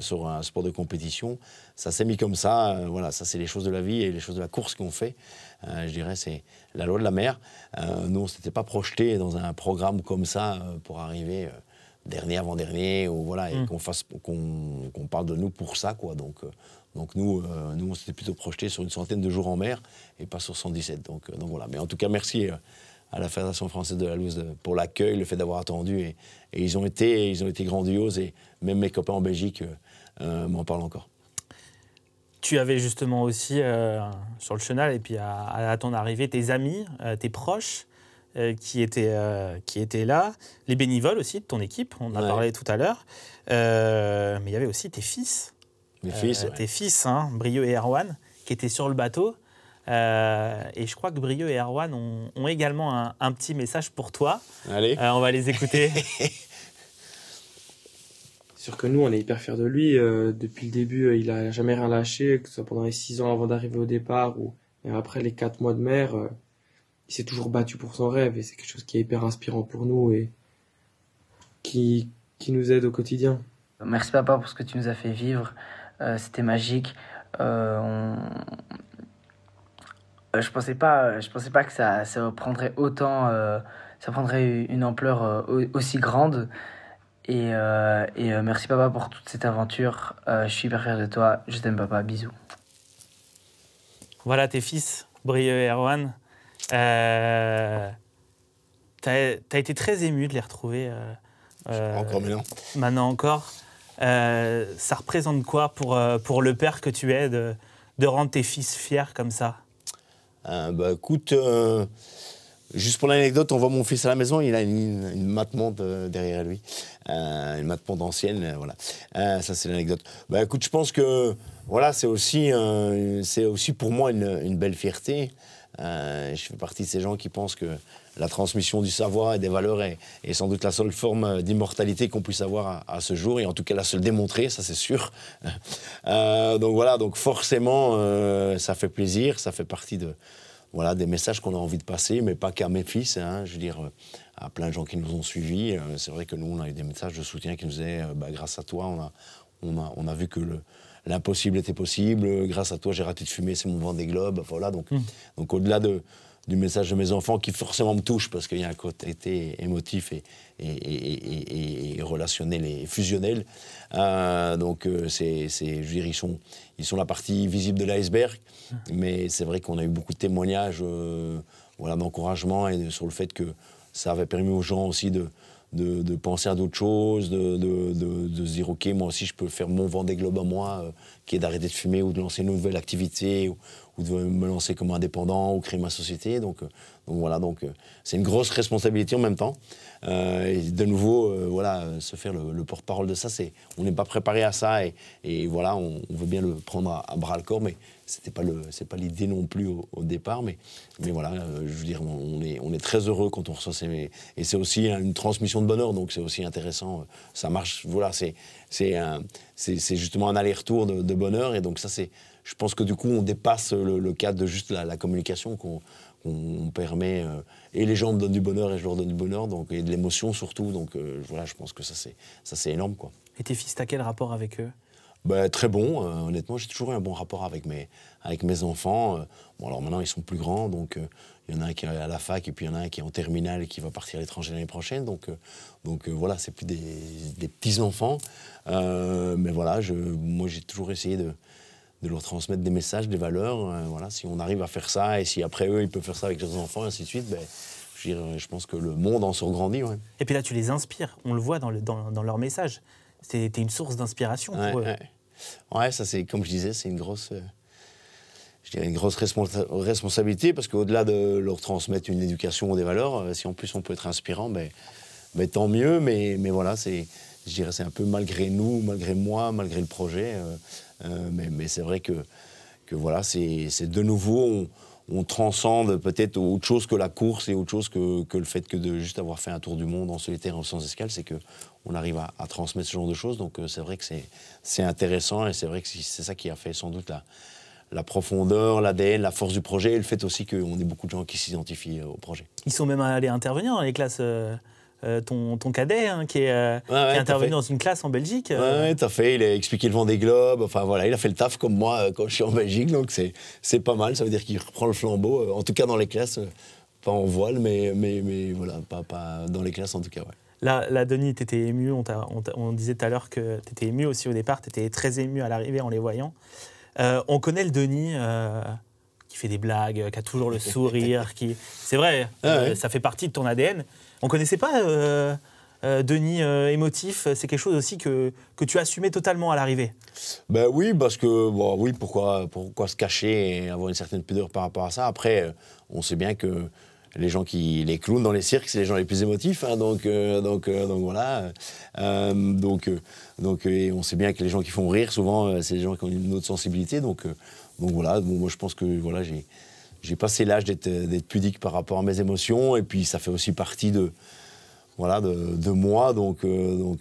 sur un sport de compétition. Ça s'est mis comme ça, voilà, ça c'est les choses de la vie et les choses de la course qu'on fait. Je dirais, c'est la loi de la mer. Nous, on ne s'était pas projeté dans un programme comme ça pour arriver... dernier avant-dernier, ou voilà, et qu'on parle de nous pour ça, quoi. Donc nous, on s'était plutôt projeté sur une centaine de jours en mer et pas sur 117. Donc voilà. Mais en tout cas, merci à la Fédération française de la loose pour l'accueil, le fait d'avoir attendu, et ils ont été grandioses, et même mes copains en Belgique m'en parlent encore. Tu avais justement aussi sur le chenal et puis à ton arrivée tes amis, tes proches. Qui étaient là, les bénévoles aussi de ton équipe, on en a parlé tout à l'heure, mais il y avait aussi tes fils. Mes fils, tes fils, hein, Brieux et Erwan, qui étaient sur le bateau. Et je crois que Brieux et Erwan ont également un petit message pour toi. Allez. On va les écouter. C'est sûr que nous, on est hyper fiers de lui. Depuis le début, il n'a jamais rien lâché, que ce soit pendant les 6 ans avant d'arriver au départ ou après les 4 mois de mer. Il s'est toujours battu pour son rêve et c'est quelque chose qui est hyper inspirant pour nous et qui nous aide au quotidien. Merci papa pour ce que tu nous as fait vivre, c'était magique. Je pensais pas que ça prendrait autant, ça prendrait une ampleur aussi grande. Et merci papa pour toute cette aventure. Je suis hyper fier de toi. Je t'aime papa. Bisous. Voilà tes fils, Brieux et Erwan. T'as été très ému de les retrouver. Encore maintenant. Maintenant encore. Ça représente quoi pour le père que tu es de rendre tes fils fiers comme ça? Bah écoute, juste pour l'anecdote, on voit mon fils à la maison, il a une mate-monde derrière lui, une mate-monde ancienne, voilà. Ça c'est l'anecdote. Bah écoute, je pense que voilà, c'est aussi pour moi une belle fierté. Je fais partie de ces gens qui pensent que la transmission du savoir et des valeurs est sans doute la seule forme d'immortalité qu'on puisse avoir à ce jour, et en tout cas la seule démontrée, ça c'est sûr. Donc voilà, donc forcément ça fait plaisir, ça fait partie des messages qu'on a envie de passer, mais pas qu'à mes fils, hein, je veux dire à plein de gens qui nous ont suivis. C'est vrai que nous on a eu des messages de soutien qui nous disaient grâce à toi on a vu que l'impossible était possible, grâce à toi j'ai raté de fumer, c'est mon Vendée Globe, voilà, donc au-delà de du message de mes enfants qui forcément me touche parce qu'il y a un côté émotif et relationnel et fusionnel. Donc, je veux dire, ils sont la partie visible de l'iceberg, mais c'est vrai qu'on a eu beaucoup de témoignages d'encouragement et sur le fait que ça avait permis aux gens aussi de penser à d'autres choses, de se dire, OK, moi aussi, je peux faire mon Vendée Globe à moi, qui est d'arrêter de fumer ou de lancer une nouvelle activité ou de me lancer comme indépendant ou créer ma société. Donc c'est une grosse responsabilité en même temps. Et de nouveau, se faire le porte-parole de ça, on n'est pas préparé à ça et voilà, on veut bien le prendre à bras-le-corps, mais c'est pas l'idée non plus au départ. Mais voilà, je veux dire, on est très heureux quand on reçoit et c'est aussi une transmission de bonheur, donc c'est aussi intéressant. Ça marche, voilà, c'est justement un aller-retour de bonheur, et donc ça, je pense que du coup, on dépasse le cadre de juste la communication qu'on permet, et les gens me donnent du bonheur et je leur donne du bonheur, donc, et de l'émotion surtout, donc voilà, je pense que ça c'est énorme, quoi. Et tes fils, t'as quel rapport avec eux? Très bon, honnêtement, j'ai toujours eu un bon rapport avec mes enfants. Bon, alors maintenant, ils sont plus grands, donc il y en a un qui est à la fac, et puis il y en a un qui est en terminale et qui va partir à l'étranger l'année prochaine, donc voilà, c'est plus des petits-enfants. Mais voilà, moi, j'ai toujours essayé de leur transmettre des messages, des valeurs. Voilà, si on arrive à faire ça, et si après eux, ils peuvent faire ça avec leurs enfants, et ainsi de suite, je pense que le monde en se regrandit. Ouais. Et puis là, tu les inspires, on le voit dans leurs messages. T'es une source d'inspiration pour eux. Ouais, ça c'est, comme je disais, c'est une grosse responsabilité, parce qu'au-delà de leur transmettre une éducation ou des valeurs, si en plus on peut être inspirant, tant mieux, mais voilà, je dirais c'est un peu malgré nous, malgré moi, malgré le projet, mais c'est vrai que voilà, c'est de nouveau, on transcende peut-être autre chose que la course et autre chose que le fait que de juste avoir fait un tour du monde en solitaire sans escale, c'est qu'on arrive à transmettre ce genre de choses. Donc c'est vrai que c'est intéressant, et c'est vrai que c'est ça qui a fait sans doute la profondeur, l'ADN, la force du projet, et le fait aussi qu'on ait beaucoup de gens qui s'identifient au projet. Ils sont même allés intervenir dans les classes. Ton cadet, qui est intervenu dans une classe en Belgique. Oui, tout à fait. Il a expliqué le Vendée Globe. Enfin, voilà, il a fait le taf comme moi quand je suis en Belgique. Donc, c'est pas mal. Ça veut dire qu'il reprend le flambeau. En tout cas, dans les classes, pas en voile, mais voilà, pas dans les classes, en tout cas, ouais. Là, Denis, tu étais ému. On disait tout à l'heure que tu étais ému aussi au départ. Tu étais très ému à l'arrivée en les voyant. On connaît le Denis qui fait des blagues, qui a toujours le sourire. C'est vrai, ça fait partie de ton ADN. On ne connaissait pas Denis émotif. C'est quelque chose aussi que tu assumais totalement à l'arrivée. Oui, parce que pourquoi se cacher et avoir une certaine pudeur par rapport à ça. Après, on sait bien que les clowns dans les cirques, c'est les gens les plus émotifs, hein, donc voilà. Et on sait bien que les gens qui font rire, souvent, c'est les gens qui ont une autre sensibilité. Donc voilà. Bon, moi, je pense que voilà, j'ai passé l'âge d'être pudique par rapport à mes émotions, et puis ça fait aussi partie de moi. Donc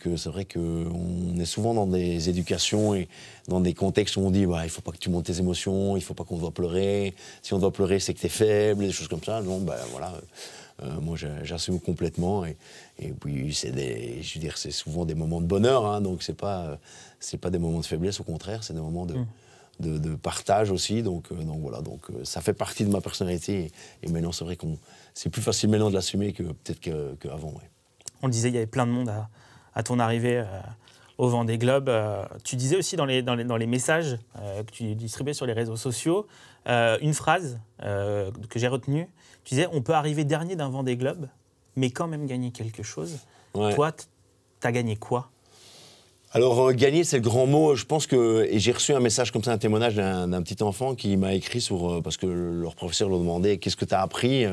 c'est vrai qu'on est souvent dans des éducations et dans des contextes où on dit il ne faut pas que tu montes tes émotions, il ne faut pas qu'on doit pleurer. Si on doit pleurer, c'est que tu es faible, des choses comme ça. Non, voilà. Moi, j'assume complètement. Et puis, c'est souvent des moments de bonheur, hein, donc c'est pas des moments de faiblesse, au contraire, c'est des moments de partage aussi, donc voilà, ça fait partie de ma personnalité, et maintenant c'est vrai c'est plus facile maintenant de l'assumer que peut-être qu'avant. Ouais. On le disait, il y avait plein de monde à ton arrivée au Vendée Globe. Tu disais aussi dans les messages que tu distribuais sur les réseaux sociaux, une phrase que j'ai retenue. Tu disais, on peut arriver dernier d'un Vendée Globe, mais quand même gagner quelque chose. Ouais. Toi, t'as gagné quoi ? Alors, gagner, c'est le grand mot. Je pense et j'ai reçu un message comme ça, un témoignage d'un petit enfant qui m'a écrit parce que leur professeur leur demandait « Qu'est-ce que tu as appris ?»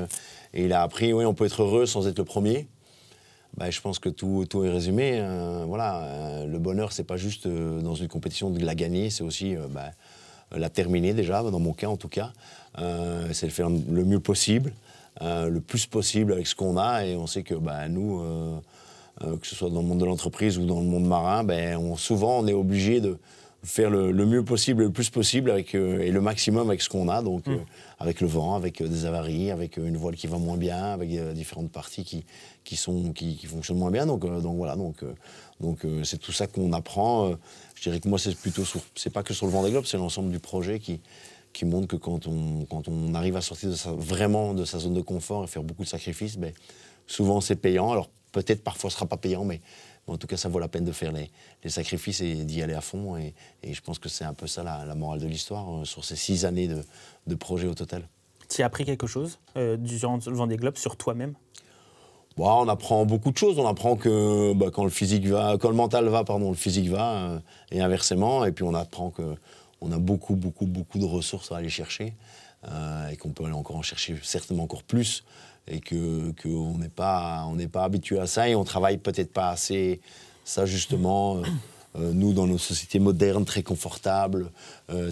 Et il a appris « Oui, on peut être heureux sans être le premier. » Je pense que tout est résumé. Le bonheur, c'est pas juste dans une compétition de la gagner, c'est aussi la terminer déjà, dans mon cas en tout cas. C'est le faire le mieux possible, le plus possible avec ce qu'on a. Et on sait que nous... que ce soit dans le monde de l'entreprise ou dans le monde marin, souvent on est obligé de faire le mieux possible, le plus possible et le maximum avec ce qu'on a, donc avec le vent, avec des avaries, avec une voile qui va moins bien, avec différentes parties qui fonctionnent moins bien, donc voilà, c'est tout ça qu'on apprend. Je dirais que moi c'est pas que sur le Vendée Globe, c'est l'ensemble du projet qui qui montre que quand on arrive à sortir vraiment de sa zone de confort et faire beaucoup de sacrifices, ben, souvent c'est payant. Alors peut-être parfois ce ne sera pas payant, mais en tout cas ça vaut la peine de faire les sacrifices et d'y aller à fond. Et je pense que c'est un peu ça la morale de l'histoire sur ces 6 années de projet au total. Tu as appris quelque chose durant le Vendée Globe sur toi-même? Bon, on apprend beaucoup de choses. On apprend que quand le mental va, le physique va, et inversement. Et puis on apprend qu'on a beaucoup de ressources à aller chercher, et qu'on peut aller encore en chercher certainement encore plus, et qu'on n'est pas habitué à ça, et on travaille peut-être pas assez ça justement. Nous, dans nos sociétés modernes, très confortables,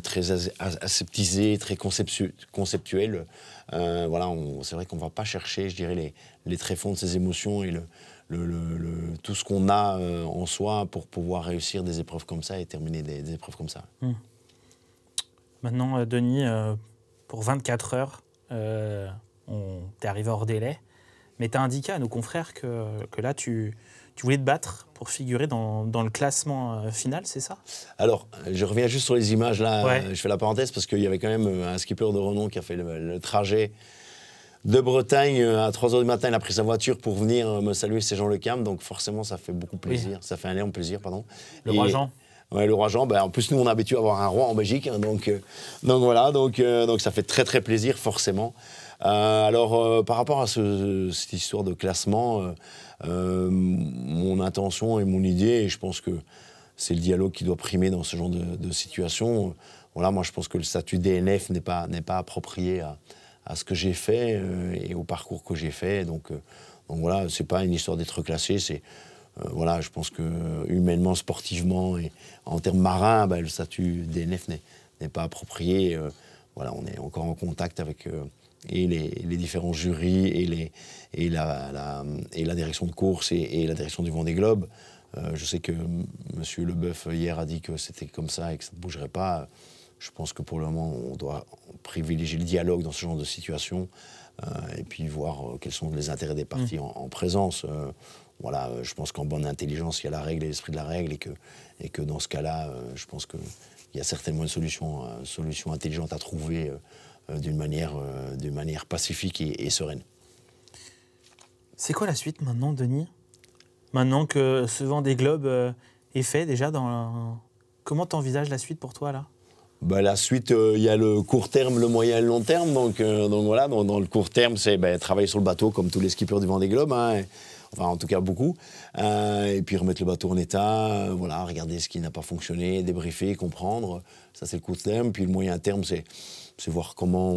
très aseptisées, très conceptuelles, voilà, c'est vrai qu'on ne va pas chercher, je dirais, les tréfonds de ces émotions et tout ce qu'on a en soi pour pouvoir réussir des épreuves comme ça et terminer des épreuves comme ça. Maintenant, Denis, pour 24 heures, t'es arrivé hors délai, mais tu as indiqué à nos confrères que là, tu voulais te battre pour figurer dans le classement final, c'est ça? Alors, je reviens juste sur les images, là, ouais. Je fais la parenthèse parce qu'il y avait quand même un skipper de renom qui a fait le trajet de Bretagne à 3h du matin. Il a pris sa voiture pour venir me saluer, c'est Jean Le Cam, donc forcément ça fait beaucoup plaisir, ça fait un énorme plaisir, pardon. Le roi Jean. Ouais, le roi Jean, en plus nous on est habitué à avoir un roi en Belgique, hein, donc voilà, donc ça fait très très plaisir forcément. Alors par rapport à cette histoire de classement, mon intention et mon idée, et je pense que c'est le dialogue qui doit primer dans ce genre de situation. Voilà, moi je pense que le statut DNF n'est pas approprié à ce que j'ai fait et au parcours que j'ai fait. Donc voilà, c'est pas une histoire d'être classé, c'est voilà, je pense que humainement, sportivement et en termes marins, le statut DNF n'est pas approprié. Voilà, on est encore en contact avec et les différents jurys et la direction de course et la direction du Vendée Globe. Je sais que M. Leboeuf hier a dit que c'était comme ça et que ça ne bougerait pas. Je pense que pour le moment, on doit privilégier le dialogue dans ce genre de situation et puis voir quels sont les intérêts des parties en présence. Voilà, je pense qu'en bonne intelligence, il y a la règle et l'esprit de la règle et que dans ce cas-là, je pense qu'il y a certainement une solution intelligente à trouver d'une manière pacifique et sereine. C'est quoi la suite maintenant, Denis? Maintenant que ce Vendée Globe est fait déjà, comment t'envisages la suite pour toi là? La suite, il y a le court terme, le moyen et le long terme. Donc voilà, dans le court terme, c'est travailler sur le bateau comme tous les skippers du Vendée Globe. Hein, enfin, en tout cas, beaucoup. Et puis remettre le bateau en état, voilà, regarder ce qui n'a pas fonctionné, débriefer, comprendre. Ça, c'est le court terme. Puis le moyen terme, c'est voir comment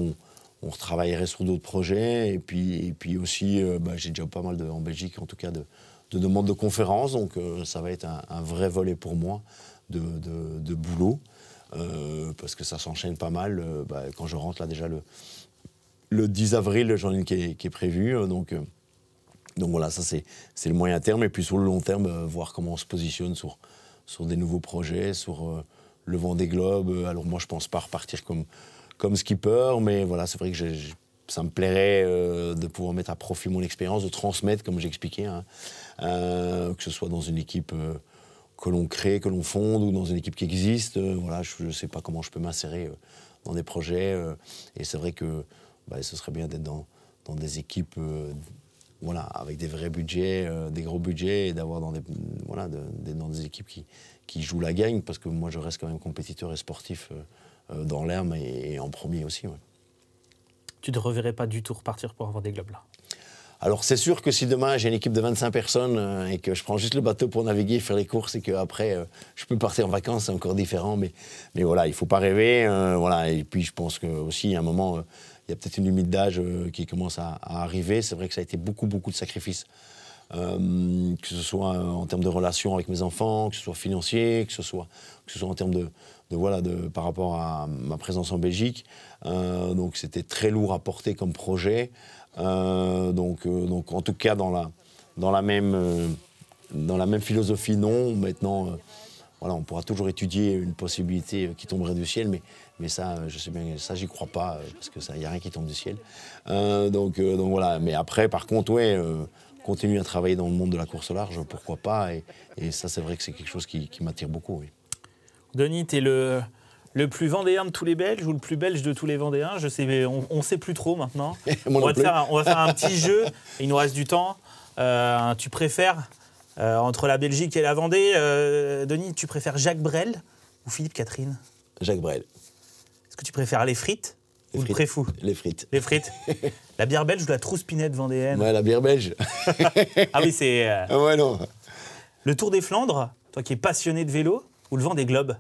on retravaillerait sur d'autres projets. Et puis aussi, j'ai déjà pas mal en Belgique, en tout cas, de demandes de conférences. Donc ça va être un vrai volet pour moi de boulot. Parce que ça s'enchaîne pas mal. Quand je rentre, là, déjà, le 10 avril, j'en ai une qui est prévue. Donc voilà, ça, c'est le moyen terme. Et puis sur le long terme, voir comment on se positionne sur des nouveaux projets, sur le Vendée Globe. Alors moi, je pense pas repartir comme skipper, mais voilà, c'est vrai que ça me plairait de pouvoir mettre à profit mon expérience, de transmettre, comme j'ai expliqué, hein, que ce soit dans une équipe que l'on crée, que l'on fonde, ou dans une équipe qui existe. Voilà, je ne sais pas comment je peux m'insérer dans des projets. Et c'est vrai que ce serait bien d'être dans des équipes voilà, avec des vrais budgets, des gros budgets, et d'avoir dans des équipes qui jouent la gagne, parce que moi, je reste quand même compétiteur et sportif dans l'herbe et en premier aussi. Ouais. Tu ne te reverrais pas du tout repartir pour avoir des globes là? Alors c'est sûr que si demain j'ai une équipe de 25 personnes et que je prends juste le bateau pour naviguer, faire les courses et qu'après je peux partir en vacances, c'est encore différent. Mais voilà, il ne faut pas rêver. Voilà. Et puis je pense qu'aussi, à un moment, il y a peut-être une limite d'âge qui commence à arriver. C'est vrai que ça a été beaucoup de sacrifices. Que ce soit en termes de relations avec mes enfants, que ce soit financier, que ce soit en termes par rapport à ma présence en Belgique. Donc c'était très lourd à porter comme projet. Donc en tout cas dans la même philosophie, non. Maintenant, voilà, on pourra toujours étudier une possibilité qui tomberait du ciel, mais ça, je sais bien, ça j'y crois pas parce que ça, y a rien qui tombe du ciel. Donc voilà. Mais après, par contre, ouais, continuer à travailler dans le monde de la course au large, pourquoi pas. Et ça, c'est vrai que c'est quelque chose qui m'attire beaucoup. Oui. Denis, tu es le Le plus vendéen de tous les Belges ou le plus belge de tous les Vendéens? Je sais, on sait plus trop maintenant. Moi on non plus. va faire un petit jeu. Il nous reste du temps. Tu préfères, entre la Belgique et la Vendée, Denis, tu préfères Jacques Brel ou Philippe Catherine? Jacques Brel. Est-ce que tu préfères les frites ou le préfou? Les frites. Les frites. La bière belge ou la trousse-pinette vendéenne? Ouais, la bière belge. Ah oui, c'est... Ah ouais, non. Le Tour des Flandres, toi qui es passionné de vélo, ou le Vendée Globe?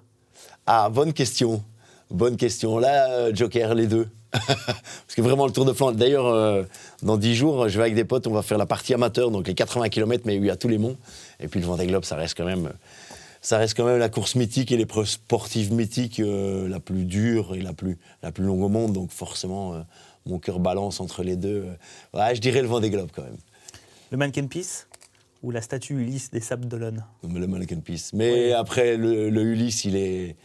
Ah, bonne question. Bonne question. Là, Joker, les deux. Parce que vraiment, le Tour de Flandre... D'ailleurs, dans 10 jours, je vais avec des potes, on va faire la partie amateur, donc les 80 km, mais il y a tous les monts. Et puis le Vendée Globe, ça reste quand même la course mythique et l'épreuve sportive mythique la plus dure et la plus longue au monde. Donc forcément, mon cœur balance entre les deux. Ouais, je dirais le Vendée Globe quand même. Le Mannequin Peace ou la statue Ulysse des Sables d'Olonne? Le Mannequin Peace. Mais oui. Après, le Ulysse, il est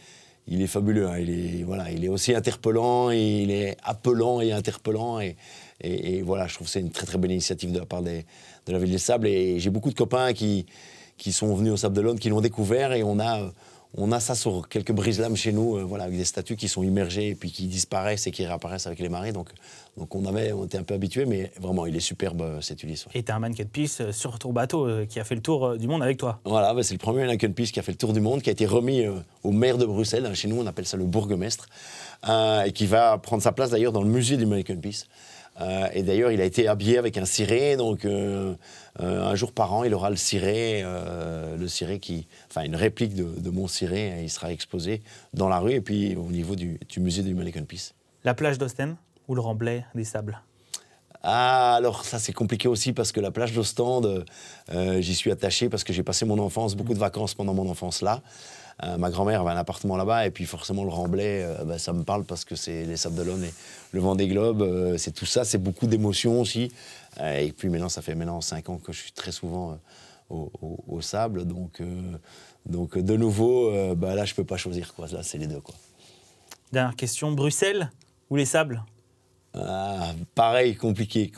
fabuleux. Hein. Il est aussi interpellant, et il est appelant et interpellant. Et voilà, je trouve que c'est une très très belle initiative de la part de la Ville des Sables. Et j'ai beaucoup de copains qui sont venus au Sable d'Olonne, qui l'ont découvert. Et on a ça sur quelques brise-lames chez nous, voilà, avec des statues qui sont immergées et puis qui disparaissent et qui réapparaissent avec les marées. Donc on était un peu habitués, mais vraiment, il est superbe, cet Ulysse. Ouais. Et tu as un Mannequin Peace sur ton bateau qui a fait le tour du monde avec toi. Voilà, c'est le premier Mannequin Peace qui a fait le tour du monde, qui a été remis au maire de Bruxelles. Chez nous, on appelle ça le bourgmestre. Et qui va prendre sa place d'ailleurs dans le musée du Mannequin Peace. Et d'ailleurs, il a été habillé avec un ciré, donc un jour par an, il aura le ciré une réplique de mon ciré, et il sera exposé dans la rue et puis au niveau du musée du Mannequin Peace. La plage d'Ostende ou le remblai des Sables? Ah, alors ça c'est compliqué aussi parce que la plage d'Ostende, j'y suis attaché parce que j'ai passé beaucoup de vacances pendant mon enfance là. Ma grand-mère avait un appartement là-bas et puis forcément le Remblai, ça me parle parce que c'est les Sables d'Olonne et le Vendée Globe, c'est tout ça, c'est beaucoup d'émotions aussi. Et puis ça fait 5 ans que je suis très souvent au Sable, donc de nouveau, là je peux pas choisir quoi. Là c'est les deux quoi. Dernière question, Bruxelles ou les Sables? Pareil, compliqué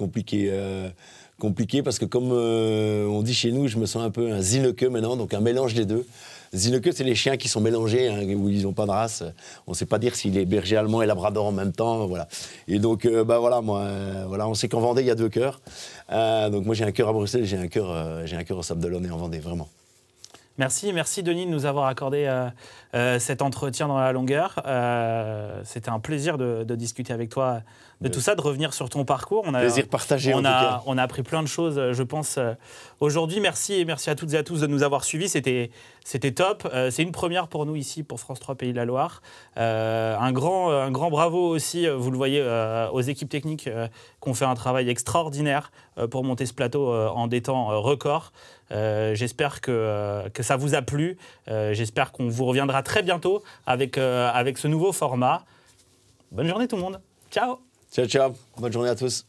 parce que comme on dit chez nous, je me sens un peu un Zinneke maintenant, donc un mélange des deux. Zinneke, c'est les chiens qui sont mélangés, hein, où ils n'ont pas de race. On ne sait pas dire s'il est berger allemand et labrador en même temps, voilà. Et donc, on sait qu'en Vendée, il y a 2 cœurs. Donc moi, j'ai un cœur à Bruxelles, j'ai un cœur au Sable d'Olonne et en Vendée, vraiment. Merci Denis de nous avoir accordé cet entretien dans la longueur. C'était un plaisir de discuter avec toi de tout ça, de revenir sur ton parcours. Plaisir partagé en tout cas. On a appris plein de choses, je pense, aujourd'hui. Merci et merci à toutes et à tous de nous avoir suivis. C'était top. C'est une première pour nous ici, pour France 3 Pays de la Loire. Un grand bravo aussi, vous le voyez, aux équipes techniques qui ont fait un travail extraordinaire pour monter ce plateau en des temps records. J'espère que ça vous a plu. J'espère qu'on vous reviendra très bientôt avec ce nouveau format. Bonne journée tout le monde. Ciao. Ciao. Bonne journée à tous.